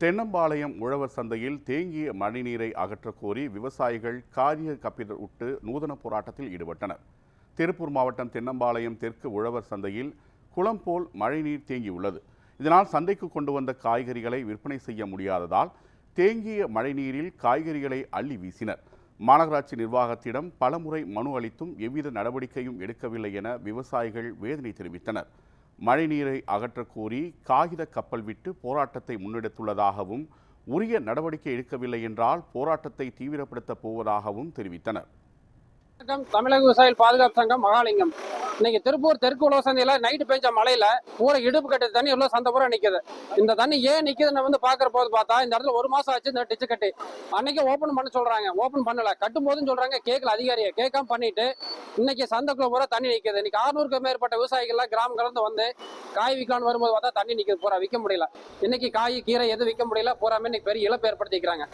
தென்னம்பாளையம் உழவர் சந்தையில் தேங்கிய மழைநீரை அகற்றக் கோரி விவசாயிகள் காரிய கப்பிட்டு நூதன போராட்டத்தில் ஈடுபட்டனர். திருப்பூர் மாவட்டம் தென்னம்பாளையம் தெற்கு உழவர் சந்தையில் குளம் போல் மழைநீர் தேங்கியுள்ளது. இதனால் சந்தைக்கு கொண்டு வந்த காய்கறிகளை விற்பனை செய்ய முடியாததால் தேங்கிய மழைநீரில் காய்கறிகளை அள்ளி வீசினர். மாநகராட்சி நிர்வாகத்திடம் பலமுறை மனு அளித்தும் எவ்வித நடவடிக்கையும் எடுக்கவில்லை என விவசாயிகள் வேதனை தெரிவித்தனர். மழைநீரை அகற்றக் கோரி காகித கப்பல் விட்டு போராட்டத்தை முன்னெடுத்துள்ளதாகவும் உரிய நடவடிக்கை எடுக்கவில்லை என்றால் போராட்டத்தை தீவிரப்படுத்தப் போவதாகவும் தெரிவித்தனர். தமிழக விவசாயிகள் பாதுகாப்பு சங்கம் மகாலிங்கம். இன்னைக்கு திருப்பூர் தெற்கு உழவர் சந்தையில நைட்டு பெஞ்ச மழையில பூரா இடுப்பு கட்டு தண்ணி உள்ள சந்தை பூரா நிக்குது. இந்த தண்ணி ஏன் நிக்குதுன்னு பாக்குற போது பார்த்தா இந்த இடத்துல 1 மாசம் ஆச்சு இந்த டிச்சு கட்டி. அன்னைக்கு ஓபன் பண்ண சொல்றாங்க, ஓபன் பண்ணல. கட்டும் போதுன்னு சொல்றாங்க, கேட்கல. அதிகாரியை கேட்காம பண்ணிட்டு இன்னைக்கு சந்தைக்குள்ள பூரா தண்ணி நிக்குது. இன்னைக்கு 600க்கும் மேற்பட்ட விவசாயிகள்லாம் கிராமம் கலந்து வந்து காய் விற்கலான்னு வரும்போது பார்த்தா தண்ணி நிக்குது. பூரா விற்க முடியல. இன்னைக்கு காய் கீரை எதுவும் விற்க முடியல. பூராமே இன்னைக்கு பெரிய இழப்பு ஏற்படுத்திக்கிறாங்க.